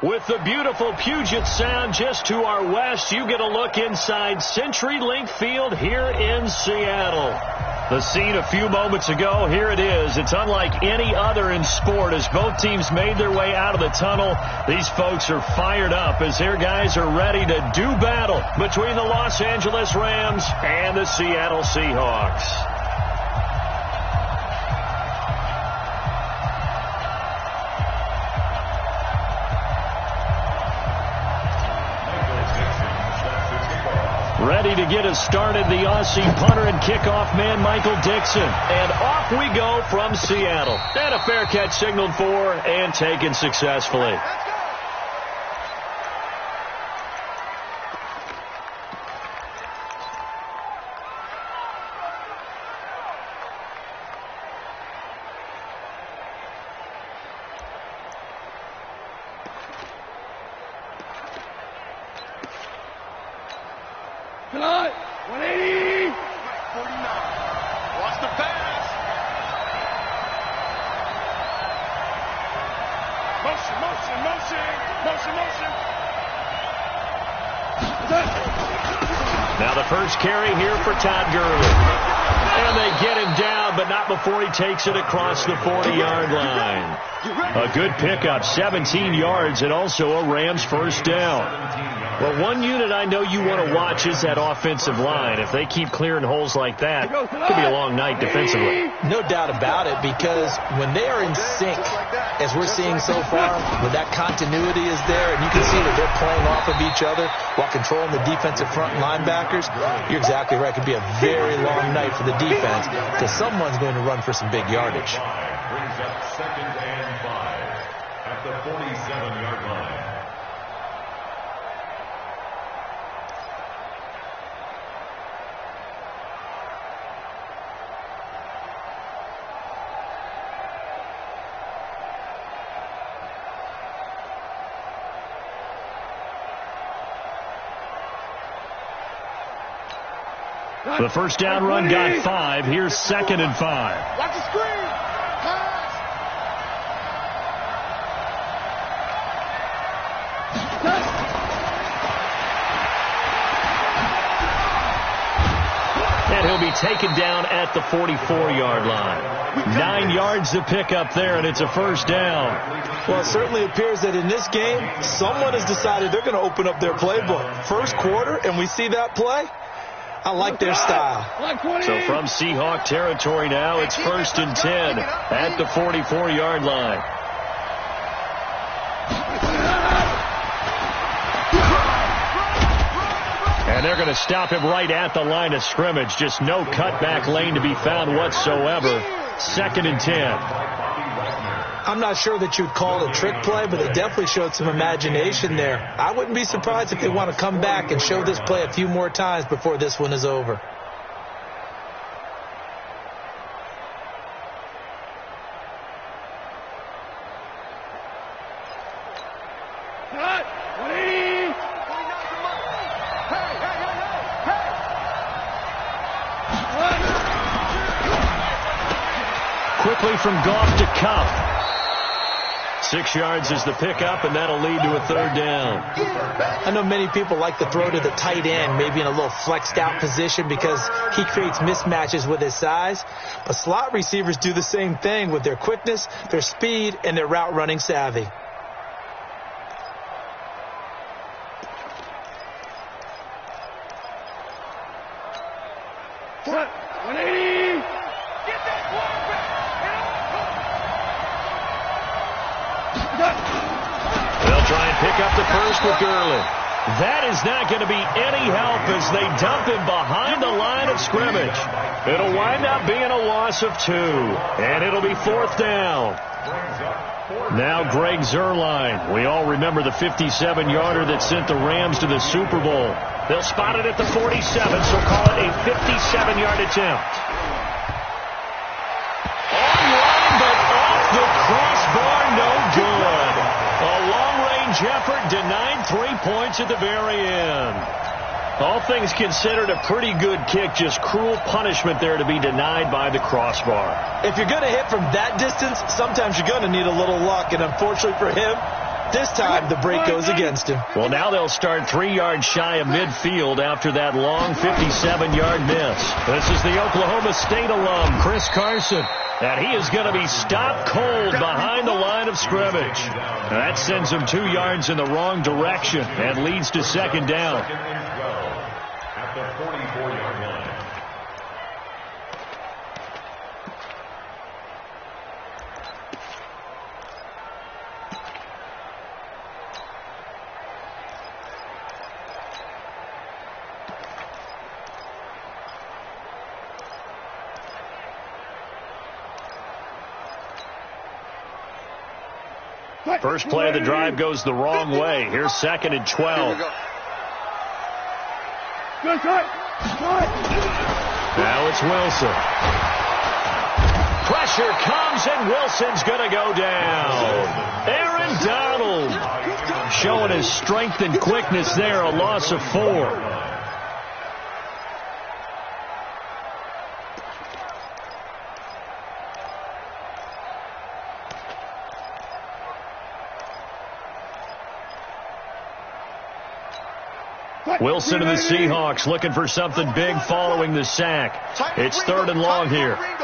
With the beautiful Puget Sound just to our west, you get a look inside CenturyLink Field here in Seattle. The scene a few moments ago, here it is. It's unlike any other in sport. As both teams made their way out of the tunnel, these folks are fired up as their guys are ready to do battle between the Los Angeles Rams and the Seattle Seahawks. Ready to get us started, the Aussie punter and kickoff man, Michael Dixon. And off we go from Seattle. And a fair catch signaled for and taken successfully. Come on, 180. 49. Watch the pass. Motion. Now the first carry here for Todd Gurley. And they get him down, but not before he takes it across the 40-yard line. A good pickup, 17 yards, and also a Rams first down. Well, one unit I know you want to watch is that offensive line. If they keep clearing holes like that, it could be a long night defensively. No doubt about it, because when they are in sync, as we're seeing so far, when that continuity is there, and you can see that they're playing off of each other while controlling the defensive front linebackers, you're exactly right. It could be a very long night for the defense because someone's going to run for some big yardage. Brings up 2nd and 5 at the 47-yard line. The first down run got 5. Here's 2nd and 5. Watch the screen. Pass. And he'll be taken down at the 44-yard line. 9 yards to pick up there, and it's a first down. Well, it certainly appears that in this game, someone has decided they're going to open up their playbook. First quarter, and we see that play. I like their style. So from Seahawk territory now, it's 1st and 10 at the 44-yard line. And they're going to stop him right at the line of scrimmage. Just no cutback lane to be found whatsoever. 2nd and 10. I'm not sure that you'd call it a trick play, but it definitely showed some imagination there. I wouldn't be surprised if they want to come back and show this play a few more times before this one is over. Quickly from Goff to Cup. 6 yards is the pickup, and that'll lead to a 3rd down. I know many people like to throw to the tight end, maybe in a little flexed out position because he creates mismatches with his size. But slot receivers do the same thing with their quickness, their speed, and their route running savvy. What? 180. Get that quarterback. They'll try and pick up the first with Gurley. That is not going to be any help as they dump him behind the line of scrimmage. It'll wind up being a loss of 2, and it'll be 4th down. Now Greg Zuerlein. We all remember the 57-yarder that sent the Rams to the Super Bowl. They'll spot it at the 47, so call it a 57-yard attempt. Online, but off the crossbar, no good. A long-range effort denied 3 points at the very end. All things considered, a pretty good kick, just cruel punishment there to be denied by the crossbar. If you're going to hit from that distance, sometimes you're going to need a little luck, and unfortunately for him, This time, the break goes against him. Well, now they'll start 3 yards shy of midfield after that long 57-yard miss. This is the Oklahoma State alum, Chris Carson. And he is going to be stopped cold behind the line of scrimmage. That sends him 2 yards in the wrong direction and leads to second down. Second and 12 at the 44-yard line. First play of the drive goes the wrong way. Here's second and 12. Now it's Wilson. Pressure comes, and Wilson's going to go down. Aaron Donald showing his strength and quickness there, a loss of 4. Wilson and the Seahawks looking for something big following the sack. It's third and long here. Right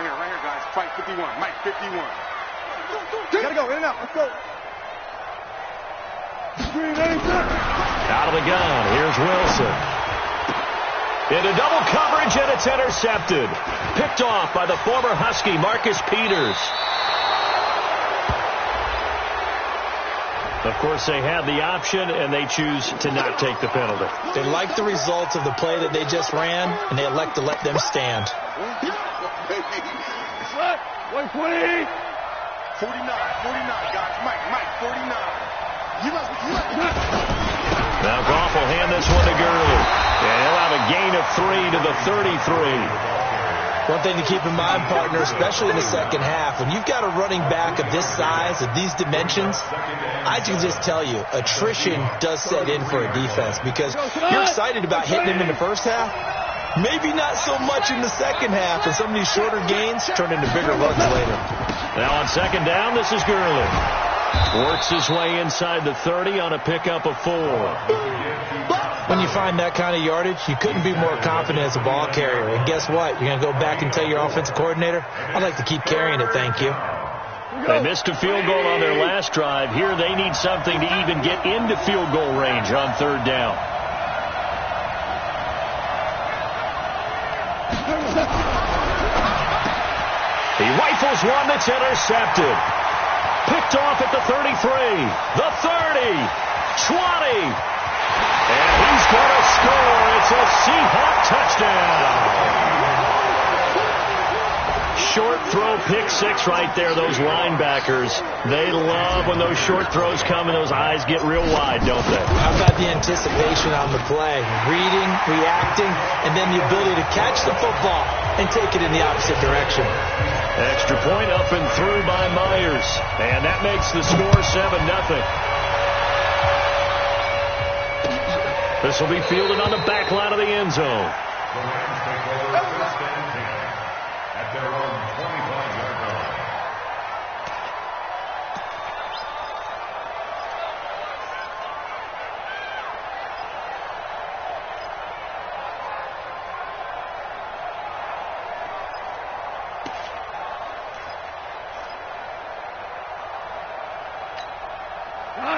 here, guys. Fight 51. Mike, 51. Gotta go. In and out. Let's go. Out of the gun. Here's Wilson. Into double coverage, and it's intercepted. Picked off by the former Husky, Marcus Peters. Of course, they had the option, and they choose to not take the penalty. They like the results of the play that they just ran, and they elect to let them stand. 120. 49, guys. Mike, 49. Now Goff will hand this one to Gurley. And he'll have a gain of 3 to the 33. One thing to keep in mind, partner, especially in the second half, when you've got a running back of this size, of these dimensions, I can just tell you, attrition does set in for a defense because you're excited about hitting him in the first half. Maybe not so much in the second half, and some of these shorter gains turn into bigger runs later. Now on second down, this is Gurley. Works his way inside the 30 on a pickup of 4. When you find that kind of yardage, you couldn't be more confident as a ball carrier. And guess what? You're going to go back and tell your offensive coordinator, I'd like to keep carrying it, thank you. They missed a field goal on their last drive. Here they need something to even get into field goal range on third down. He rifles one that's intercepted. Picked off at the 33, the 30, 20. And he's going to score. It's a Seahawk touchdown. Short throw, pick 6 right there. Those linebackers, they love when those short throws come and those eyes get real wide, don't they? How about the anticipation on the play? Reading, reacting, and then the ability to catch the football and take it in the opposite direction. Extra point up and through by Myers. And that makes the score 7-0. This will be fielded on the back line of the end zone. The Rams take over first and 10 at their own 25-yard line.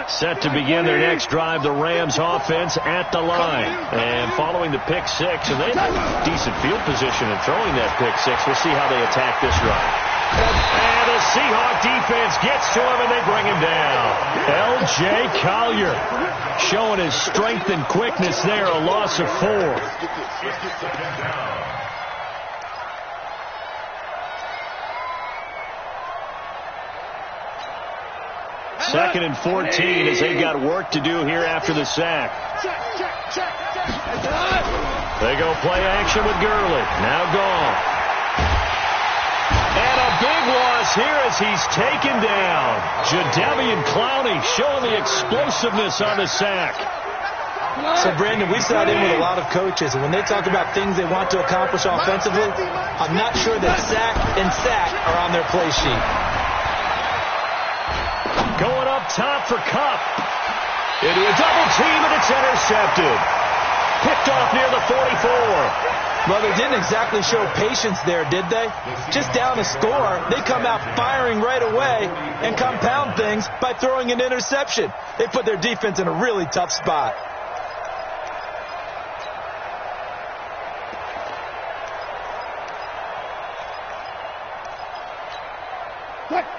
Set to begin their next drive, the Rams offense at the line. And following the pick 6, and they have a decent field position in throwing that pick 6. We'll see how they attack this drive. And the Seahawk defense gets to him, and they bring him down. L.J. Collier showing his strength and quickness there, a loss of 4. Second and 14 as they've got work to do here after the sack. They go play action with Gurley. Now Goff. And a big loss here as he's taken down. Jadeveon Clowney showing the explosiveness on the sack. So, Brandon, we sat in with a lot of coaches, and when they talk about things they want to accomplish offensively, I'm not sure that sack and sack are on their play sheet. Going up top for Kupp. Into a double team, and it's intercepted. Picked off near the 44. Well, they didn't exactly show patience there, did they? Just down a score, they come out firing right away and compound things by throwing an interception. They put their defense in a really tough spot.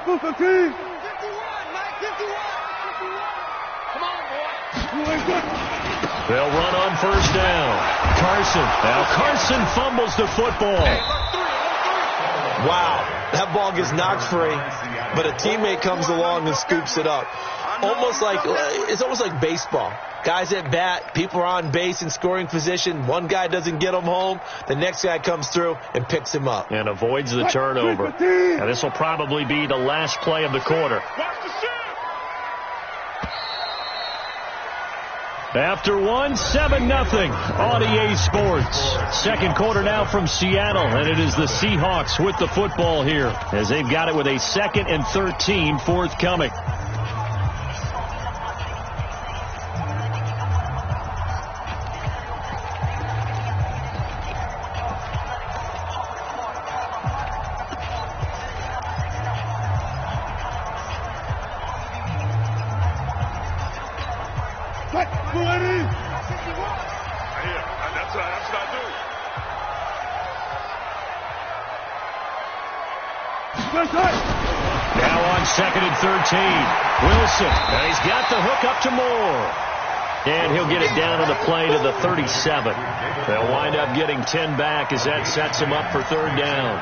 Move the team. 51, Mike, 51. Come on, boy. They'll run on first down. Carson. Now Carson fumbles the football. Wow, that ball gets knocked free, but a teammate comes along and scoops it up. It's almost like baseball. Guys at bat, people are on base in scoring position. One guy doesn't get him home. The next guy comes through and picks him up. And avoids the turnover. And this will probably be the last play of the quarter. After 7-0 on EA Sports. Second quarter now from Seattle, and it is the Seahawks with the football here as they've got it with a 2nd and 13 forthcoming. Now on 2nd and 13. Wilson. And he's got the hook up to Moore. And he'll get it down on the play to the 37. They'll wind up getting 10 back as that sets him up for 3rd down.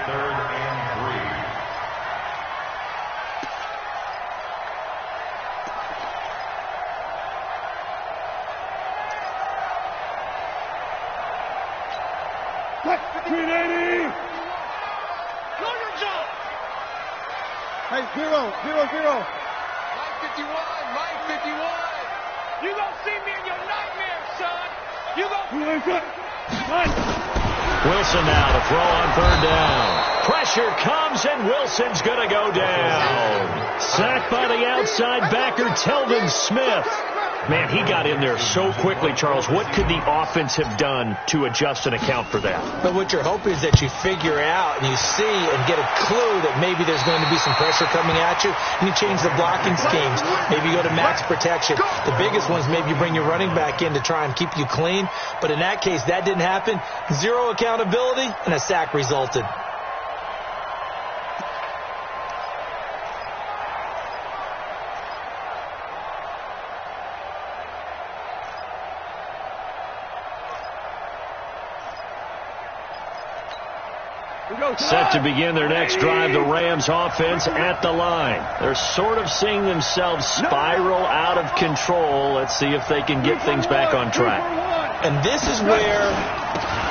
Hey, 0-0-0. Mike 51, Mike 51. You gonna see me in your nightmares, son. You gonna... Wilson now to throw on 3rd down. Pressure comes, and Wilson's going to go down. Sacked by the outside backer, Telvin Smith. Man, he got in there so quickly, Charles. What could the offense have done to adjust and account for that? But what you're hoping is that you figure out and you see and get a clue that maybe there's going to be some pressure coming at you, and you change the blocking schemes. Maybe you go to max protection. The biggest one is maybe you bring your running back in to try and keep you clean. But in that case, that didn't happen. 0 accountability, and a sack resulted. Set to begin their next drive, the Rams offense at the line. They're sort of seeing themselves spiral out of control. Let's see if they can get things back on track. And this is where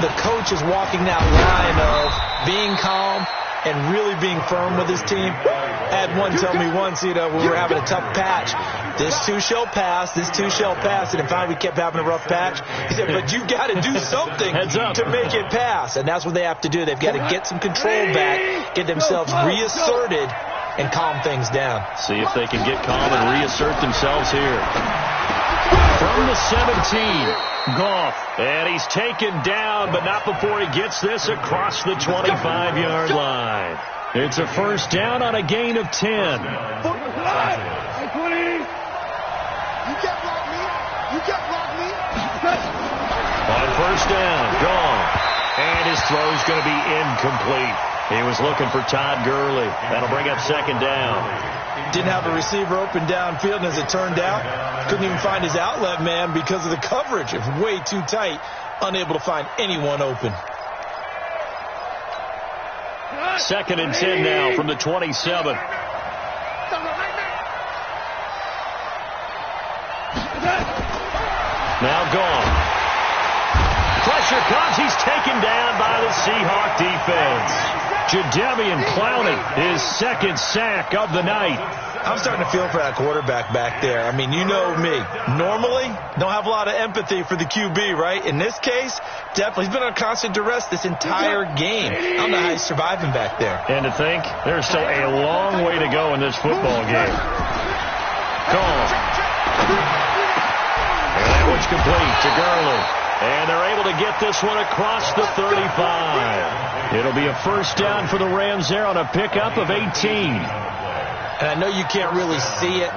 the coach is walking that line of being calm and really being firm with his team. I had one tell me once, when we were having a tough patch, this too shall pass, this too shall pass. And in fact, we kept having a rough patch. He said, but you've got to do something to make it pass. And that's what they have to do. They've got to get some control back, get themselves reasserted, and calm things down. See if they can get calm and reassert themselves here. From the 17, Goff. And he's taken down, but not before he gets this across the 25-yard line. It's a first down on a gain of 10. You can't block me. On first down, Goff. And his throw's going to be incomplete. He was looking for Todd Gurley. That'll bring up 2nd down. Didn't have a receiver open downfield, and as it turned out, couldn't even find his outlet man because of the coverage. It was way too tight, unable to find anyone open. 2nd and 10 now from the 27. Now gone. Pressure comes. He's taken down by the Seahawk defense. Jadeveon Clowney, his second sack of the night. I'm starting to feel for that quarterback back there. I mean, you know me. Normally, don't have a lot of empathy for the QB, right? In this case, definitely. He's been on constant duress this entire game. I don't know how he's surviving back there. And to think, there's still a long way to go in this football game. Gone. And that one's complete to Gurley. And they're able to get this one across the 35. It'll be a first down for the Rams there on a pickup of 18. And I know you can't really see it,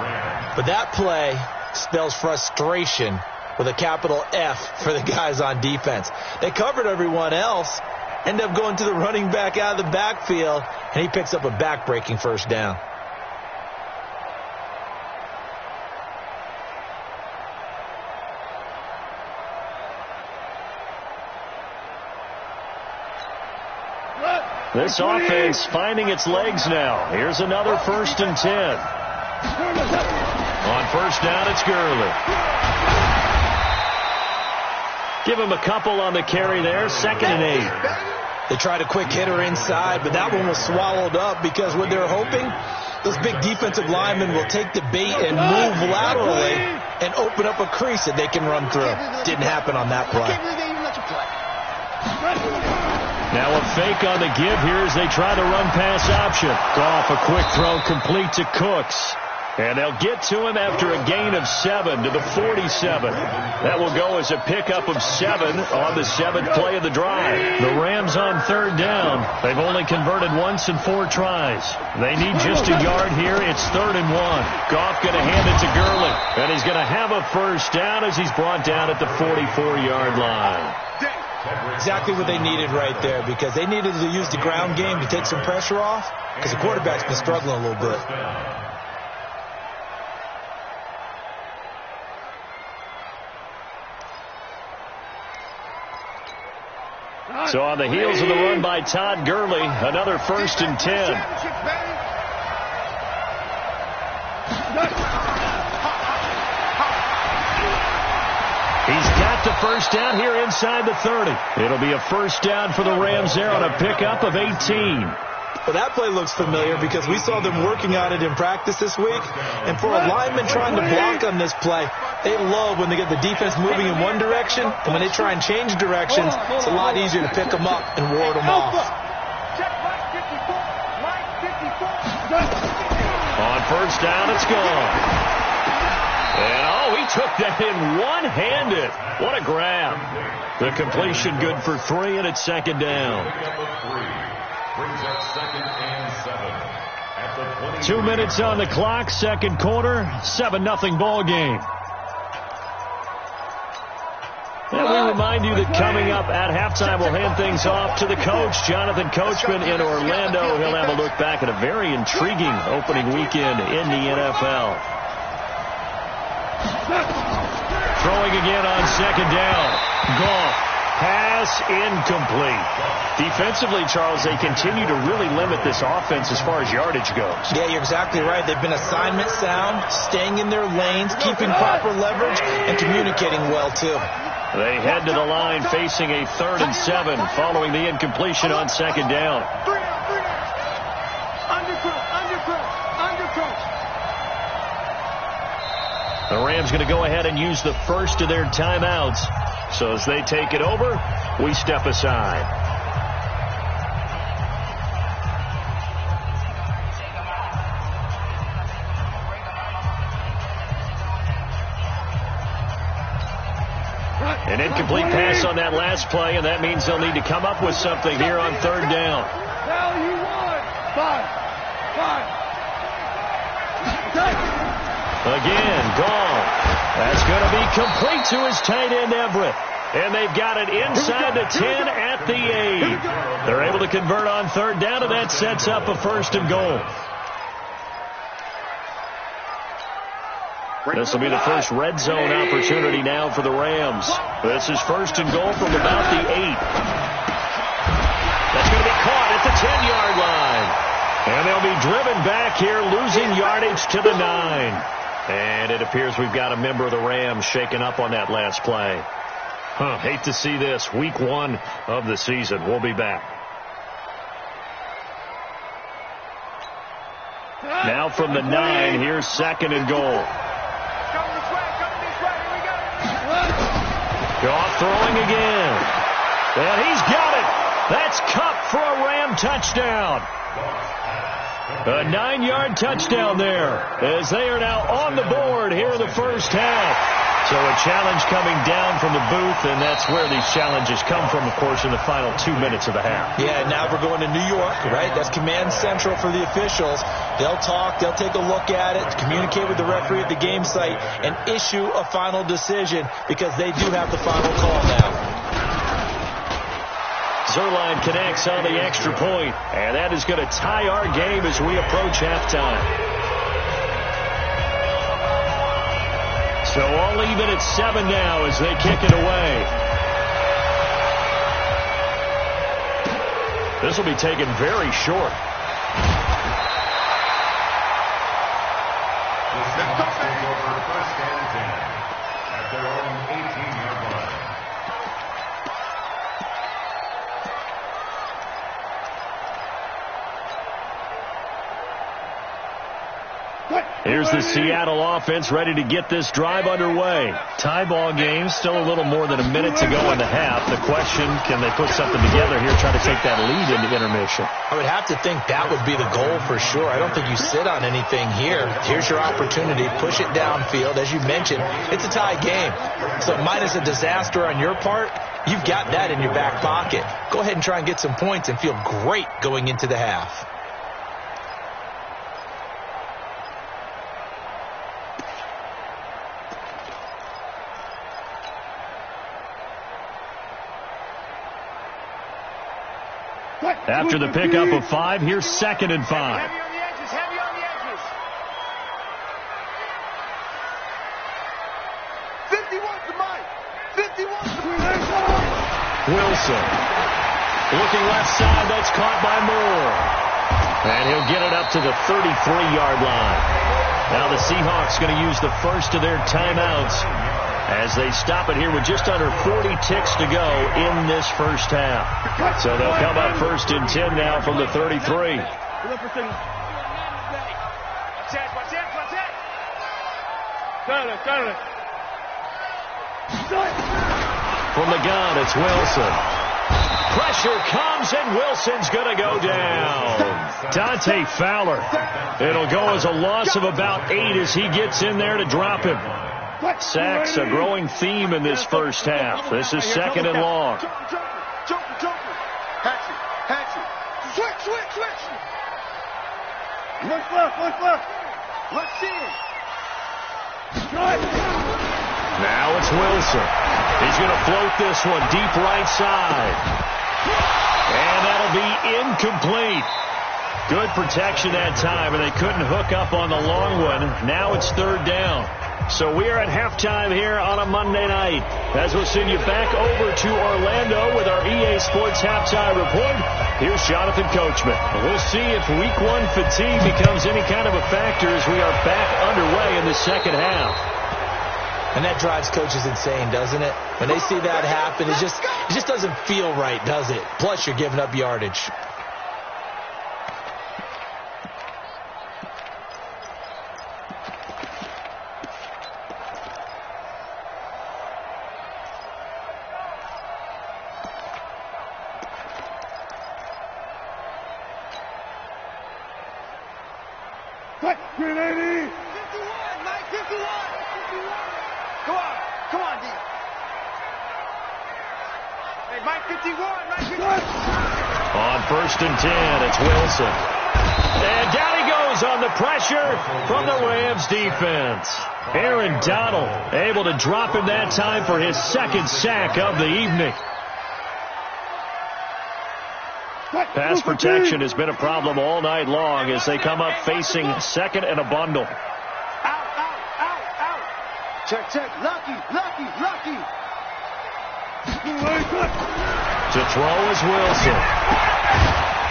but that play spells frustration with a capital F for the guys on defense. They covered everyone else, end up going to the running back out of the backfield, and he picks up a back-breaking first down. This offense finding its legs now. Here's another 1st and 10. On first down, it's Gurley. Give him a couple on the carry there. 2nd and 8. They tried a quick hitter inside, but that one was swallowed up because what they're hoping, those big defensive linemen will take the bait and move laterally and open up a crease that they can run through. Didn't happen on that play. Now a fake on the give here as they try the run-pass option. Goff, a quick throw complete to Cooks. And they'll get to him after a gain of 7 to the 47. That will go as a pickup of 7 on the 7th play of the drive. The Rams on 3rd down. They've only converted once in 4 tries. They need just a yard here. It's 3rd and 1. Goff going to hand it to Gurley. And he's going to have a first down as he's brought down at the 44-yard line. Exactly what they needed right there, because they needed to use the ground game to take some pressure off, because the quarterback's been struggling a little bit. So on the heels of the run by Todd Gurley, another 1st and 10. He's got the first down here inside the 30. It'll be a first down for the Rams there on a pickup of 18. Well, that play looks familiar because we saw them working on it in practice this week. And for a lineman trying to block on this play, they love when they get the defense moving in one direction. And when they try and change directions, it's a lot easier to pick them up and ward them off. On first down, it's gone. And, he took that in one-handed. What a grab. The completion good for 3, and it's 2nd down. 2 minutes on the clock, 2nd quarter, 7-0 ball game. And we remind you that coming up at halftime, we'll hand things off to the coach, Jonathan Coachman in Orlando. He'll have a look back at a very intriguing opening weekend in the NFL. Throwing again on 2nd down. Goff. Pass incomplete. Defensively, Charles, they continue to really limit this offense as far as yardage goes. Yeah, you're exactly right. They've been assignment sound, staying in their lanes, keeping proper leverage, and communicating well, too. They head to the line facing a 3rd and 7 following the incompletion on 2nd down. The Rams going to go ahead and use the first of their timeouts. So as they take it over, we step aside. An incomplete pass on that last play, and that means they'll need to come up with something here on 3rd down. Now you want 5. Again, gone. That's going to be complete to his tight end, Everett. And they've got it inside the 10 at the 8. They're able to convert on 3rd down, and that sets up a 1st and goal. This will be the first red zone opportunity now for the Rams. This is 1st and goal from about the 8. That's going to be caught at the 10-yard line. And they'll be driven back here, losing yardage to the 9. And it appears we've got a member of the Rams shaken up on that last play. Hate to see this. Week 1 of the season. We'll be back. Now from the 9, here's 2nd and goal. Coming this way, here we go. Goff throwing again. And he's got it. That's Cup for a Ram touchdown. A 9-yard touchdown there as they are now on the board here in the first half. So a challenge coming down from the booth, and that's where these challenges come from, of course, in the final 2 minutes of the half. Yeah, now we're going to New York, right? That's command central for the officials. They'll talk, they'll take a look at it, communicate with the referee at the game site, and issue a final decision because they do have the final call now. Zerline connects on the extra point, and that is going to tie our game as we approach halftime. So all even at 7 now as they kick it away. This will be taken very short. The Seahawks take over first and 10 at their own 18-yard line. Here's the Seattle offense ready to get this drive underway. Tie ball game, still a little more than a minute to go in the half. The question, can they put something together here, try to take that lead into intermission? I would have to think that would be the goal for sure. I don't think you sit on anything here. Here's your opportunity. Push it downfield. As you mentioned, it's a tie game. So minus a disaster on your part, you've got that in your back pocket. Go ahead and try and get some points and feel great going into the half. After the pickup of 5, here's 2nd and 5. Heavy on the edges, heavy on the edges. 51 to Mike. 51 to Mike. Wilson. Looking left side, that's caught by Moore. And he'll get it up to the 33-yard line. Now the Seahawks going to use the first of their timeouts as they stop it here with just under 40 ticks to go in this first half. So they'll come up 1st and 10 now from the 33. What's that? From the gun, it's Wilson. Pressure comes, and Wilson's going to go down. Dante Fowler. It'll go as a loss of about 8 as he gets in there to drop him. Sacks, a growing theme in this first half. This is 2nd and long. Joker. Hatch it. Switch. Look left. Let's see it. Now it's Wilson. He's going to float this one deep right side. And that'll be incomplete. Good protection that time, and they couldn't hook up on the long one. Now it's 3rd down. So we are at halftime here on a Monday night. As we'll send you back over to Orlando with our EA Sports Halftime Report, here's Jonathan Coachman. We'll see if Week 1 fatigue becomes any kind of a factor as we are back underway in the second half. And that drives coaches insane, doesn't it? When they see that happen, it just doesn't feel right, does it? Plus, you're giving up yardage. Grenade! 51, Mike, 51. Come on, D. Hey, Mike, 51. On 1st and 10, it's Wilson. And down he goes on the pressure from the Rams defense. Aaron Donald able to drop him that time for his 2nd sack of the evening. Pass protection has been a problem all night long as they come up facing 2nd and a bundle. Out. Check. Lucky. To throw is Wilson.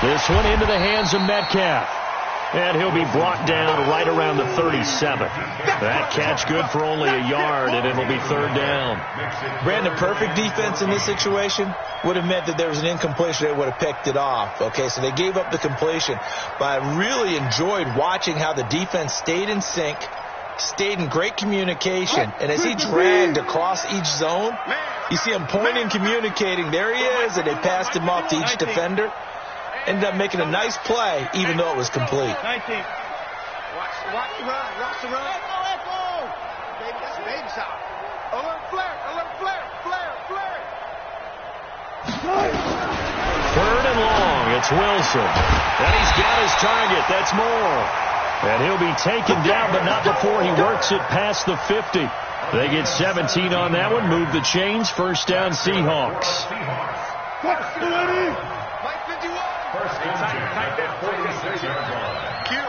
This one into the hands of Metcalf. And he'll be brought down right around the 37. That catch good for only a yard, and it'll be third down. Brandon, perfect defense in this situation would have meant that there was an incompletion. They would have picked it off. Okay, so they gave up the completion. But I really enjoyed watching how the defense stayed in sync, stayed in great communication. And as he dragged across each zone, you see him pointing, communicating. There he is, and they passed him off to each defender. Ended up making a nice play, even though it was complete. 19. Watch the run. Watch the run. Let's go. Baby, that's a baby shot. Alert flare. Flare. Third and long. It's Wilson. And he's got his target. That's Moore. And he'll be taken down, but not before he works it past the 50. They get 17 on that one. Move the chains. First down, Seahawks. First and 10 at the 46-yard line. Kill.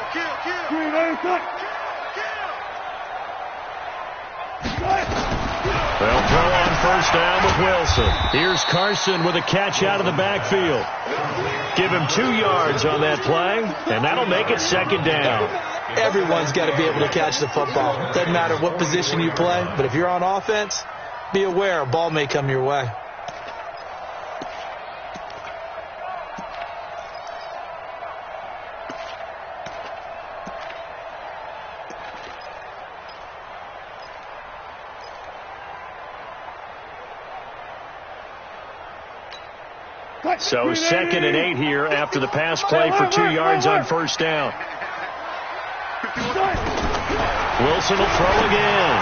They'll throw on first down with Wilson. Here's Carson with a catch out of the backfield. Give him 2 yards on that play, and that'll make it second down. Everyone's got to be able to catch the football. Doesn't matter what position you play, but if you're on offense, be aware a ball may come your way. So 2nd and 8 here after the pass play for 2 yards on first down. Wilson will throw again.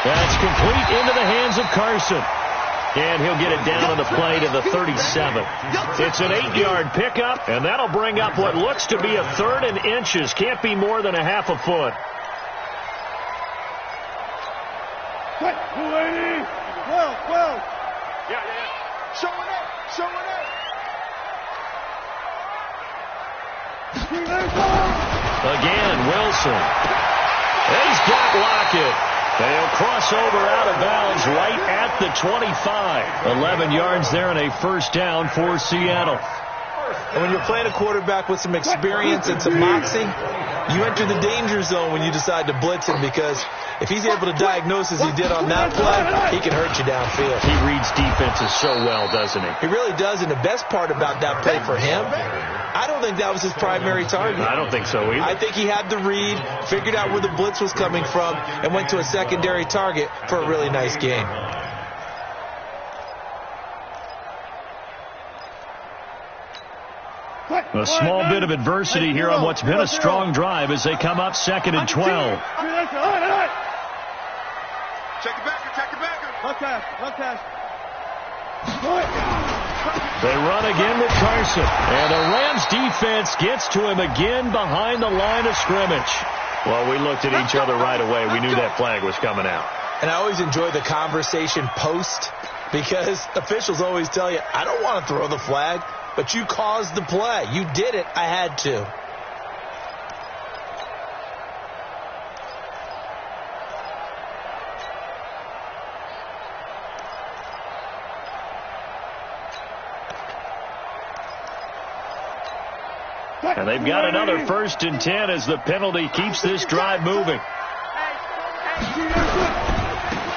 That's complete into the hands of Carson. And he'll get it down on the play to the 37. It's an 8-yard pickup, and that'll bring up what looks to be a 3rd and inches. Can't be more than a half a foot. Well. Yeah. Showing up. Again, Wilson. He's got Lockett. They'll cross over out of bounds right at the 25. 11 yards there and a first down for Seattle. And when you're playing a quarterback with some experience and some moxie, you enter the danger zone when you decide to blitz him, because if he's able to diagnose as he did on that play, he can hurt you downfield. He reads defenses so well, doesn't he? He really does, and the best part about that play for him, I don't think that was his primary target. I don't think so either. I think he had the read, figured out where the blitz was coming from, and went to a secondary target for a really nice game. A small bit of adversity here on what's been a strong drive as they come up 2nd and 12. Check it back. They run again with Carson. And the Rams defense gets to him again behind the line of scrimmage. Well, we looked at each other right away. We knew that flag was coming out. And I always enjoy the conversation post, because officials always tell you, I don't want to throw the flag, but you caused the play. You did it. I had to. And they've got another 1st and 10 as the penalty keeps this drive moving.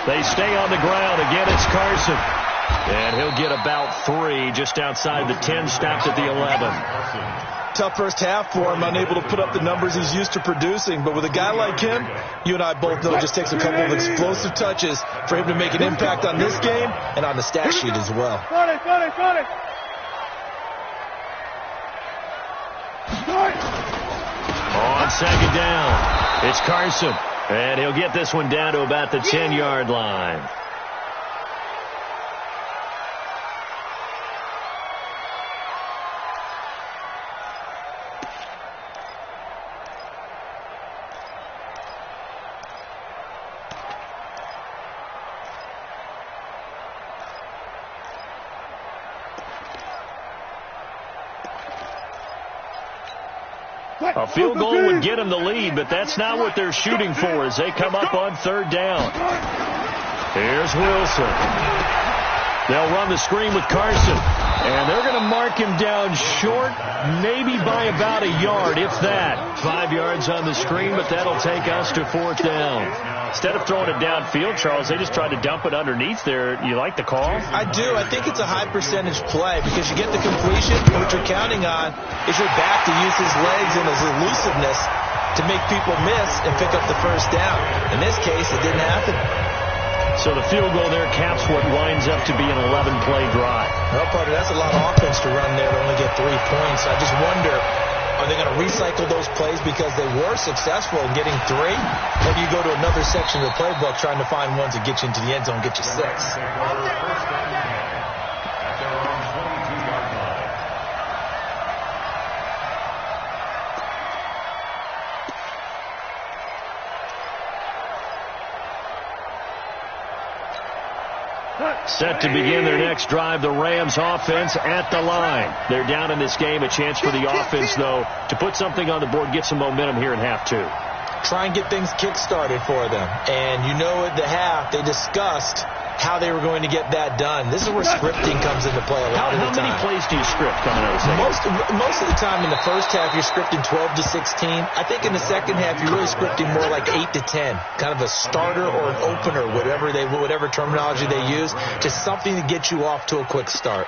They stay on the ground. Again, it's Carson. And he'll get about 3 just outside the 10, stopped at the 11. Tough first half for him, unable to put up the numbers he's used to producing. But with a guy like him, you and I both know it just takes a couple of explosive touches for him to make an impact on this game and on the stat sheet as well. Got it. On 2nd down, it's Carson. And he'll get this one down to about the 10-yard line. A field goal would get them the lead, but that's not what they're shooting for as they come up on 3rd down. Here's Wilson. They'll run the screen with Carson. And they're going to mark him down short, maybe by about a yard, if that. 5 yards on the screen, but that'll take us to 4th down. Instead of throwing it downfield, Charles, they just tried to dump it underneath there. You like the call? I do. I think it's a high percentage play because you get the completion. And what you're counting on is your back to use his legs and his elusiveness to make people miss and pick up the first down. In this case, it didn't happen. So the field goal there caps what winds up to be an 11-play drive. Well, partner, that's a lot of offense to run there to only get 3 points. I just wonder, are they going to recycle those plays because they were successful in getting 3? Or do you go to another section of the playbook trying to find ones that get you into the end zone and get you 6? Set to begin their next drive, the Rams offense at the line. They're down in this game. A chance for the offense, though, to put something on the board, get some momentum here in half 2. Try and get things kick-started for them. And you know at the half, they discussed how they were going to get that done. This is where scripting comes into play a lot of the time. How many plays do you script coming out of the second? Most of the time in the first half, you're scripting 12 to 16. I think in the second half, you're really scripting more like 8 to 10. Kind of a starter or an opener, whatever terminology they use, just something to get you off to a quick start.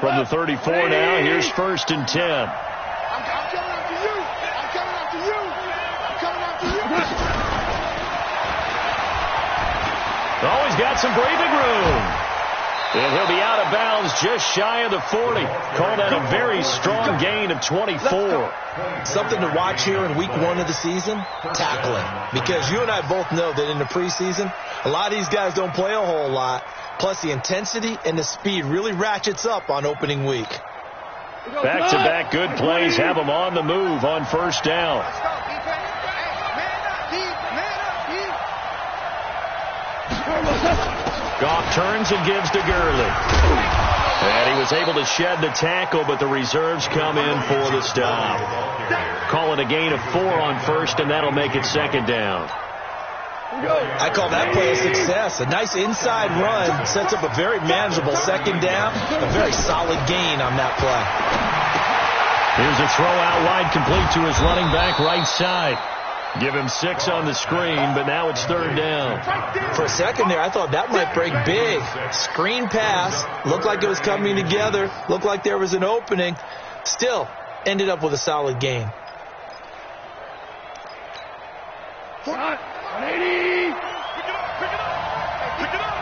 From the 34 now, here's 1st and 10. I'm coming after you. I'm coming after you. I'm coming after you. Oh, he's got some breathing room. And he'll be out of bounds just shy of the 40. Call that a very strong gain of 24. Something to watch here in week 1 of the season, tackling. Because you and I both know that in the preseason, a lot of these guys don't play a whole lot. Plus, the intensity and the speed really ratchets up on opening week. Back-to-back good plays have them on the move on 1st down. Goff turns and gives to Gurley. And he was able to shed the tackle, but the reserves come in for the stop. Call it a gain of 4 on 1st, and that'll make it 2nd down. I call that play a success. A nice inside run sets up a very manageable 2nd down. A very solid gain on that play. Here's a throw out wide, complete to his running back right side. Give him 6 on the screen, but now it's 3rd down. For a second there, I thought that might break big. Screen pass. Looked like it was coming together. Looked like there was an opening. Still, ended up with a solid gain. 180. Pick it up.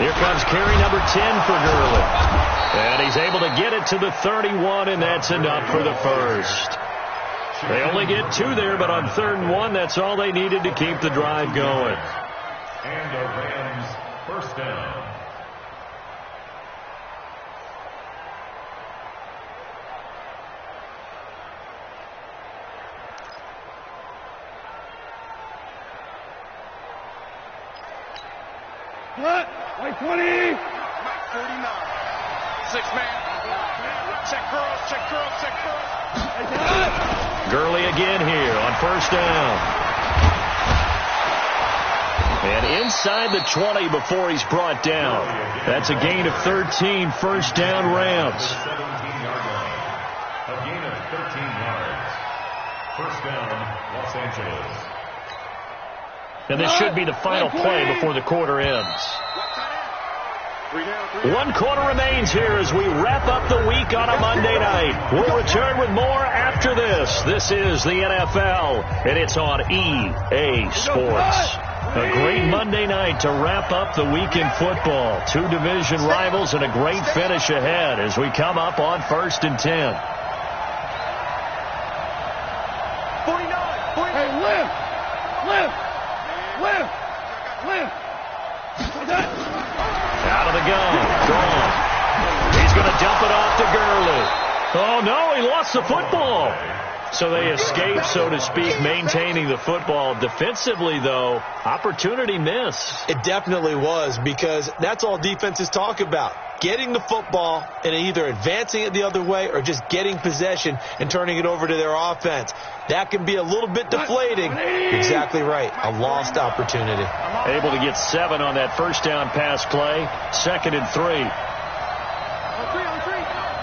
Here comes carry number 10 for Gurley. And he's able to get it to the 31, and that's enough for the 1st. They only get 2 there, but on 3rd and 1, that's all they needed to keep the drive going. And the Rams 1st down. What? White 20. Mike 49. 6-man. Check girls. Gurley again here on 1st down. And inside the 20 before he's brought down. That's a gain of 13, 1st down Rams. 17-yard line. A gain of 13 yards. 1st down, Los Angeles. And this should be the final play before the quarter ends. 1 quarter remains here as we wrap up the week on a Monday night. We'll return with more after this. This is the NFL, and it's on EA Sports. A great Monday night to wrap up the week in football. 2 division rivals and a great finish ahead as we come up on 1st and 10. 49. Hey, lift. Out of the gun. Gone. He's going to dump it off to Gurley. Oh, no, he lost the football. So they escape, so to speak, maintaining the football. Defensively, though, opportunity missed. It definitely was, because that's all defenses talk about. Getting the football and either advancing it the other way or just getting possession and turning it over to their offense. That can be a little bit deflating. Exactly right. A lost opportunity. Able to get 7 on that first down pass play. 2nd and 3.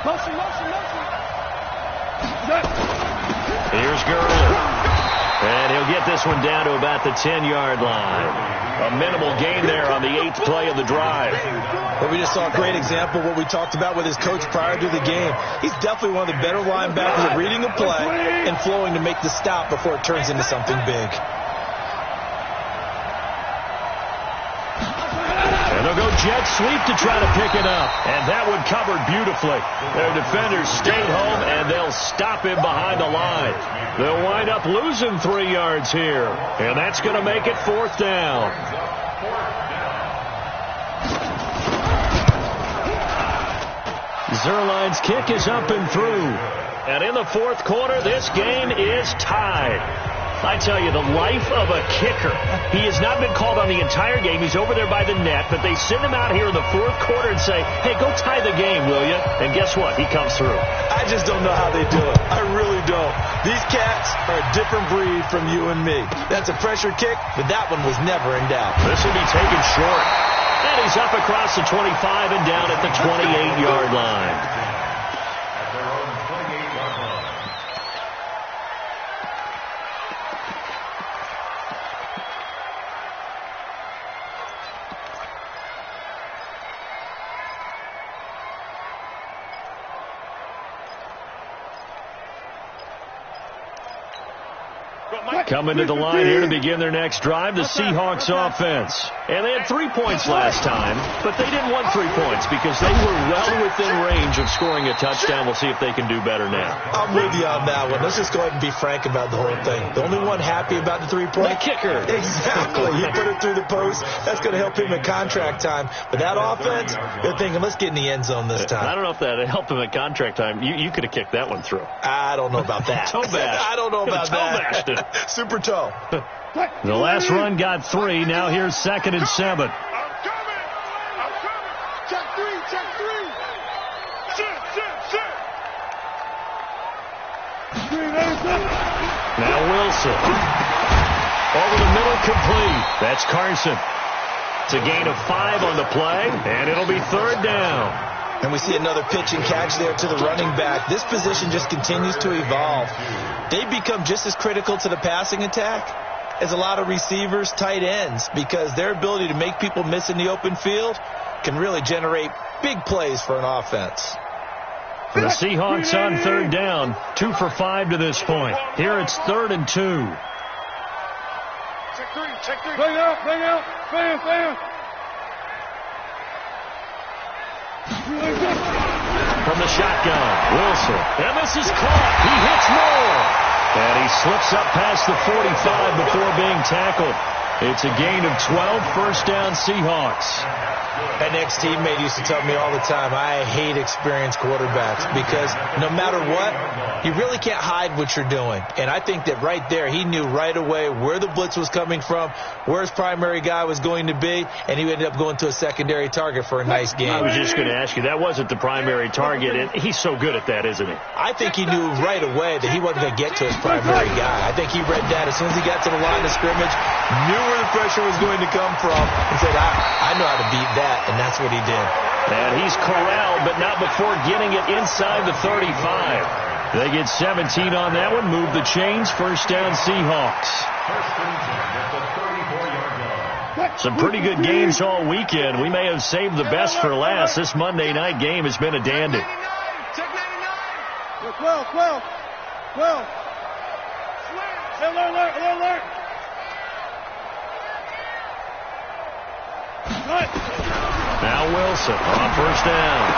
Motion. Here's Gurley. And he'll get this one down to about the 10-yard line. A minimal gain there on the 8th play of the drive. Well, we just saw a great example of what we talked about with his coach prior to the game. He's definitely one of the better linebackers at reading the play and flowing to make the stop before it turns into something big. And they'll go jet sweep to try to pick it up. And that one covered beautifully. Their defenders stayed home, and they'll stop him behind the line. They'll wind up losing 3 yards here. And that's going to make it 4th down. Zerline's kick is up and through. And in the 4th quarter, this game is tied. I tell you, the life of a kicker. He has not been called on the entire game. He's over there by the net, but they send him out here in the 4th quarter and say, hey, go tie the game, will you? And guess what? He comes through. I just don't know how they do it. I really don't. These cats are a different breed from you and me. That's a pressure kick, but that one was never in doubt. This will be taken short. And he's up across the 25 and down at the 28-yard line. At their own 28-yard line. Coming to the line here to begin their next drive, the Seahawks offense. And they had 3 points last time, but they didn't want 3 points because they were well within range of scoring a touchdown. We'll see if they can do better now. I'm with you on that one. Let's just go ahead and be frank about the whole thing. The only one happy about the 3-point? The kicker. Exactly. He put it through the post. That's going to help him in contract time. But that offense, they're thinking, let's get in the end zone this time. I don't know if that helped him at contract time. You could have kicked that one through. I don't know about that. Toe bash. I don't know about that. Toe bashed. Super toe. The last run got 3. Now here's 2nd and 7. I'm coming. Check 3. Sit. Now Wilson. Over the middle, complete. That's Carson. It's a gain of 5 on the play, and it'll be 3rd down. And we see another pitch and catch there to the running back. This position just continues to evolve. They become just as critical to the passing attack as a lot of receivers, tight ends, because their ability to make people miss in the open field can really generate big plays for an offense. For the Seahawks on 3rd down, 2 for 5 to this point. Here it's 3rd and 2. Check 3. Bring out. Bam. From the shotgun, Wilson. And this is caught. He hits Moore. And he slips up past the 45 before being tackled. It's a gain of 12, 1st down Seahawks. An ex-teammate used to tell me all the time, I hate experienced quarterbacks because no matter what, you really can't hide what you're doing. And I think that right there, he knew right away where the blitz was coming from, where his primary guy was going to be, and he ended up going to a secondary target for a nice game. I was just going to ask you, that wasn't the primary target, and he's so good at that, isn't he? I think he knew right away that he wasn't going to get to his primary guy. I think he read that as soon as he got to the line of scrimmage, knew where the pressure was going to come from, and said, I know how to beat that. And that's what he did. And he's corralled, but not before getting it inside the 35. They get 17 on that one. Move the chains. 1st down Seahawks. Some pretty good games all weekend. We may have saved the best for last. This Monday night game has been a dandy. Check 99. 12. Alert. Now Wilson on 1st down.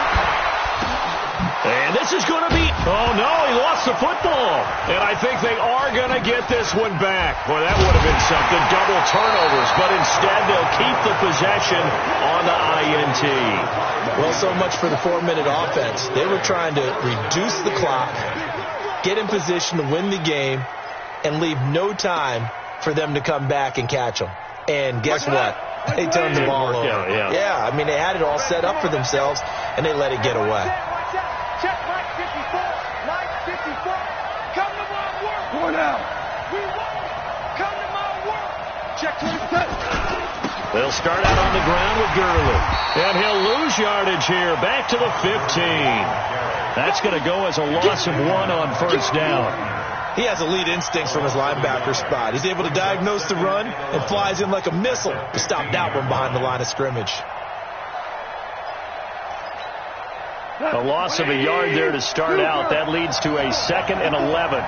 And this is going to be, oh no, he lost the football. And I think they are going to get this one back. Boy, that would have been something, double turnovers. But instead, they'll keep the possession on the INT. Well, so much for the 4-minute offense. They were trying to reduce the clock, get in position to win the game, and leave no time for them to come back and catch them. And guess what? They turned the ball over. Yeah, I mean, they had it all set up for themselves, and they let it get away. Check Mike 54. Mike 54. Come to my work. Going out. We won. Come to my work. Check 27. They'll start out on the ground with Gurley. And he'll lose yardage here. Back to the 15. That's going to go as a loss of 1 on first down. He has elite instincts from his linebacker spot. He's able to diagnose the run and flies in like a missile to stop that one behind the line of scrimmage. A loss of a yard there to start out. That leads to a 2nd and 11.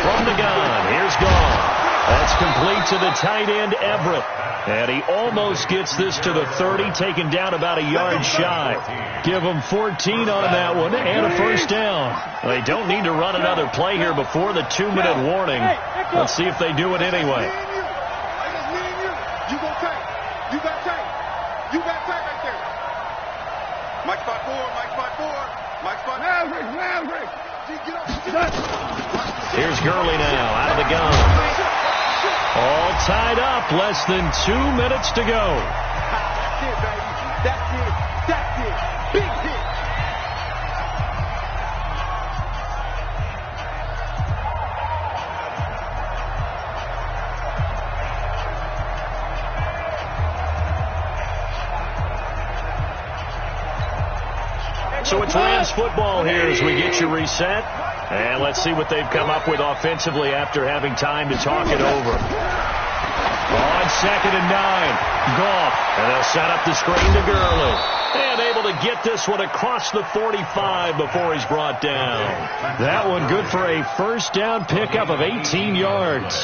From the gun, here's Gone. That's complete to the tight end, Everett. And he almost gets this to the 30, taken down about a yard shy. Give him 14 on that one and a first down. They don't need to run another play here before the 2-minute warning. Let's see if they do it anyway. You got tight. You got tight. You got tight right there. Mike spot 4. Mike spot 4. Mike spot. Maverick. Here's Gurley now out of the gun. All tied up. Less than 2 minutes to go. That's it, baby. That's it. That's it. Big hit. So it's Rams football here as we get you reset. And let's see what they've come up with offensively after having time to talk it over. On 2nd and 9. Goff. And they'll set up the screen to Gurley. And able to get this one across the 45 before he's brought down. That one good for a first down pickup of 18 yards.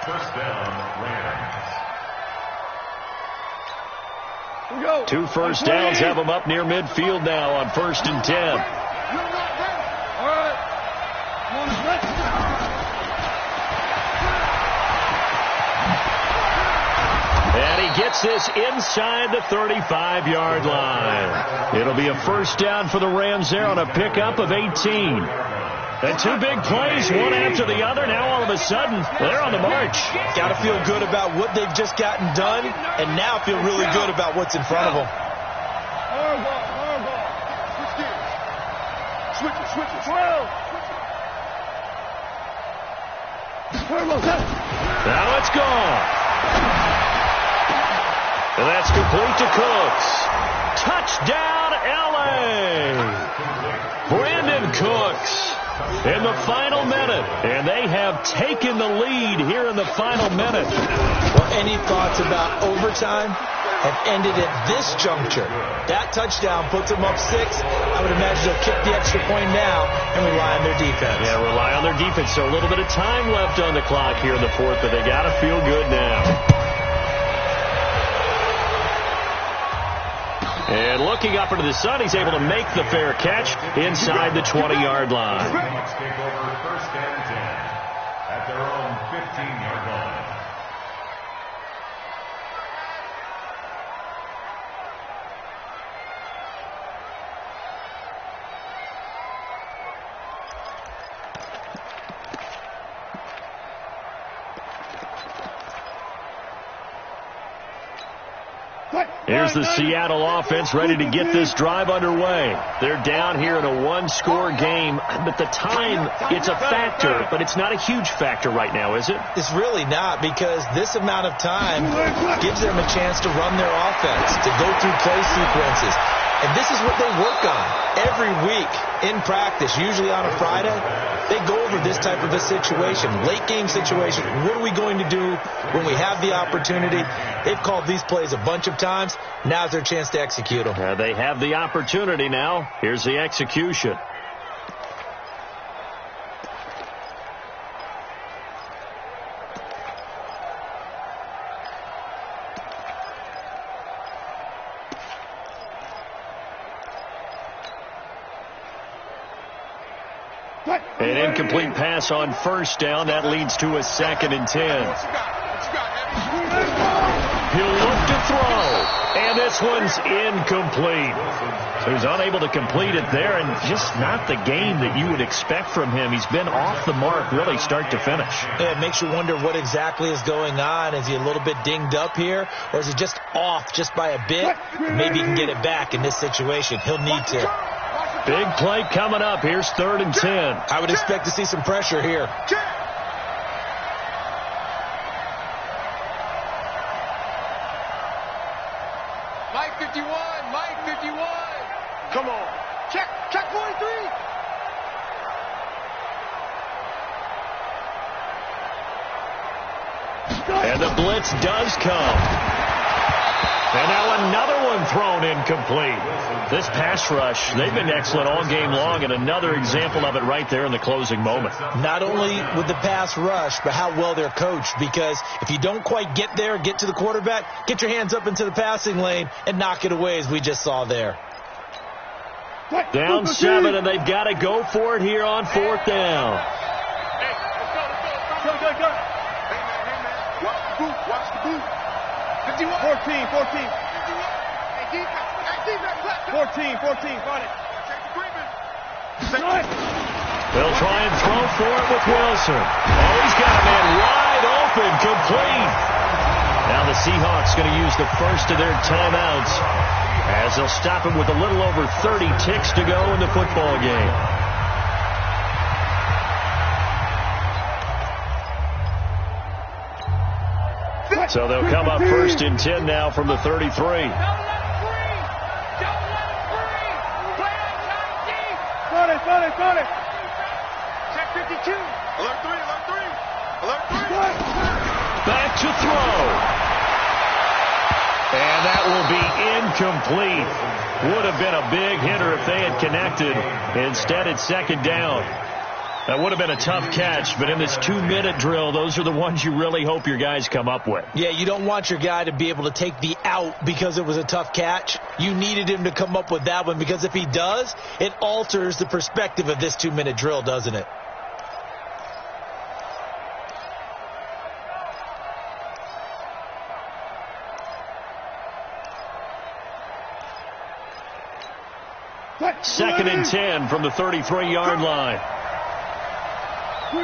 First down, Rams. 2 first downs have them up near midfield now on 1st and 10. And he gets this inside the 35-yard line. It'll be a first down for the Rams there on a pickup of 18. And 2 big plays, one after the other. Now all of a sudden, they're on the march. Got to feel good about what they've just gotten done, and now feel really good about what's in front of them. Switch it. Now it's gone. And that's complete to Cooks. Touchdown, L.A. Brandon Cooks in the final minute. And they have taken the lead here in the final minute. Well, any thoughts about overtime have ended at this juncture. That touchdown puts them up 6. I would imagine they'll kick the extra point now and rely on their defense. Yeah, rely on their defense. So a little bit of time left on the clock here in the 4th, but they got to feel good now. And looking up into the sun, he's able to make the fair catch inside the 20-yard line. Let's take over 1st and 10 at their own 15-yard line. Here's the Seattle offense ready to get this drive underway. They're down here in a 1-score game, but the time, it's a factor, but it's not a huge factor right now, is it? It's really not, because this amount of time gives them a chance to run their offense, to go through play sequences. And this is what they work on every week in practice, usually on a Friday. They go over this type of a situation, late game situation. What are we going to do when we have the opportunity? They've called these plays a bunch of times. Now's their chance to execute them. They have the opportunity now. Here's the execution. An incomplete pass on 1st down. That leads to a 2nd and 10. He'll look to throw. And this one's incomplete. So he's unable to complete it there, and just not the game that you would expect from him. He's been off the mark really start to finish. Yeah, it makes you wonder what exactly is going on. Is he a little bit dinged up here, or is he just off just by a bit? Maybe he can get it back in this situation. He'll need to. Big play coming up. Here's 3rd and 10. I would expect to see some pressure here. Mike 51, Mike 51. Come on. Check 43. And the blitz does come. And now another one thrown incomplete. This pass rush, they've been excellent all game long, and another example of it right there in the closing moment. Not only with the pass rush, but how well they're coached, because if you don't quite get there, get to the quarterback, get your hands up into the passing lane and knock it away, as we just saw there. Down 7, and they've got to go for it here on 4th down. Hey, let's go. Go. Hey, man. Watch the boot. 51. 14. Hey, defense. 14. Find it. They'll try and throw for it with Wilson. Oh, he's got a man wide open, complete. Now the Seahawks going to use the first of their timeouts, as they'll stop him with a little over 30 ticks to go in the football game. So they'll come up 1st and 10 now from the 33. Don't let him free. Play on tight, Got it. Check 52. Alert 3. Back to throw. And that will be incomplete. Would have been a big hitter if they had connected. Instead, it's 2nd down. That would have been a tough catch, but in this 2-minute drill, those are the ones you really hope your guys come up with. Yeah, you don't want your guy to be able to take the out because it was a tough catch. You needed him to come up with that one, because if he does, it alters the perspective of this 2-minute drill, doesn't it? Second and 10 from the 33-yard line. He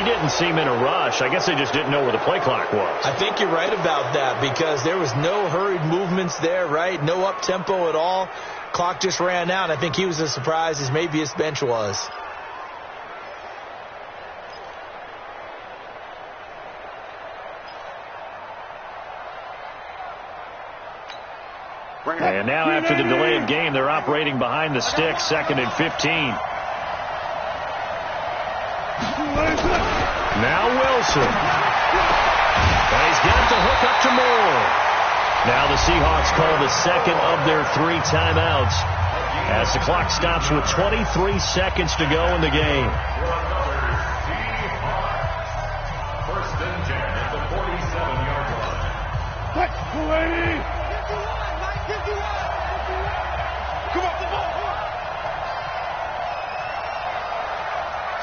didn't seem in a rush. I guess they just didn't know where the play clock was. I think you're right about that, because there was no hurried movements there, right? No up-tempo at all. Clock just ran out. I think he was as surprised as maybe his bench was. And now after the delayed game, they're operating behind the sticks, 2nd and 15. Now Wilson. And he's got the hook up to Moore. Now the Seahawks call the 2nd of their 3 timeouts, as the clock stops with 23 seconds to go in the game. 1st and 10 at the 47-yard line. Come on, the ball.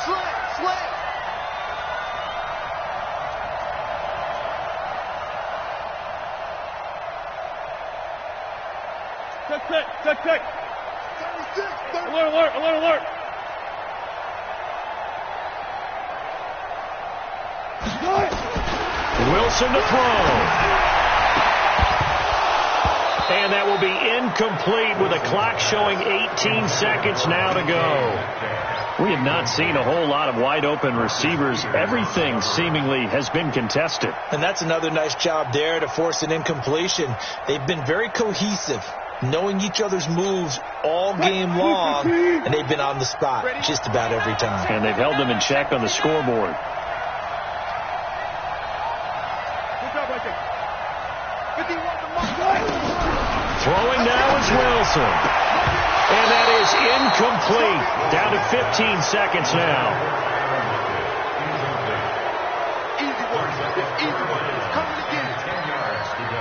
Slay. Check. 36. Alert. Wilson to throw. And that will be incomplete with a clock showing 18 seconds now to go. We have not seen a whole lot of wide-open receivers. Everything seemingly has been contested. And that's another nice job there to force an incompletion. They've been very cohesive, knowing each other's moves all game long, and they've been on the spot just about every time. And they've held them in check on the scoreboard. Throwing now is Wilson. And that is incomplete. Down to 15 seconds now. Easy work. It's coming again. 10 yards to go.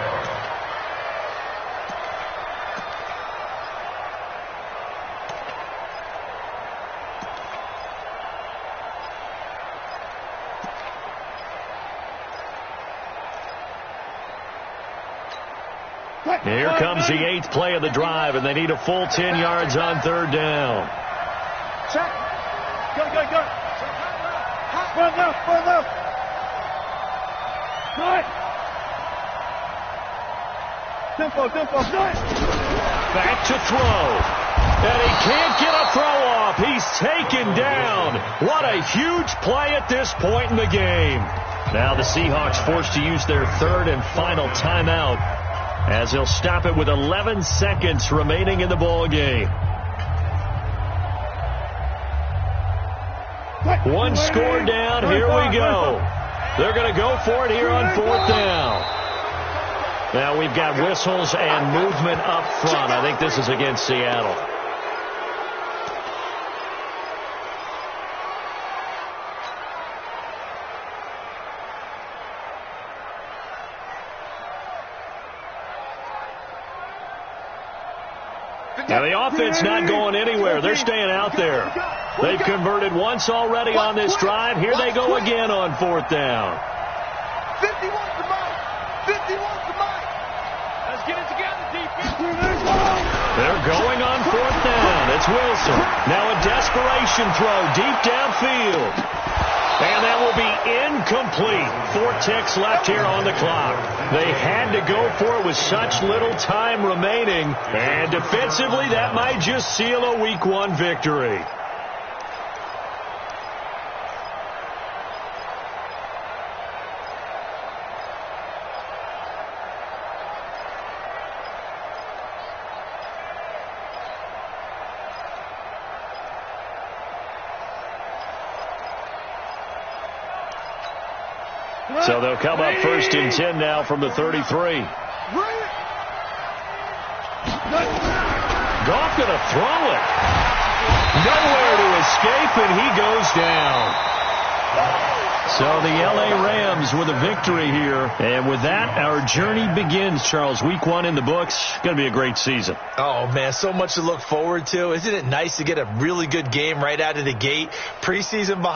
Here comes the 8th play of the drive, and they need a full 10 yards on 3rd down. Check. Go. Run left. Good. Tempo. Back to throw. And he can't get a throw off. He's taken down. What a huge play at this point in the game. Now the Seahawks forced to use their 3rd and final timeout as they'll stop it with 11 seconds remaining in the ball game. One score down. Here we go. They're going to go for it here on 4th down. Now we've got whistles and movement up front. I think this is against Seattle. Now the offense not going anywhere. They're staying out there. They've converted once already on this drive. Here they go again on 4th down. 50 wants the mic. 50 wants the mic. Let's get it together, defense. They're going on 4th down. It's Wilson. Now a desperation throw deep downfield. And that will be incomplete. 4 ticks left here on the clock. They had to go for it with such little time remaining. And defensively, that might just seal a Week 1 victory. So they'll come up 1st and 10 now from the 33. Goff going to throw it. Nowhere to escape, and he goes down. So the L.A. Rams with a victory here. And with that, our journey begins, Charles. Week 1 in the books. Going to be a great season. Oh, man, so much to look forward to. Isn't it nice to get a really good game right out of the gate? Preseason behind.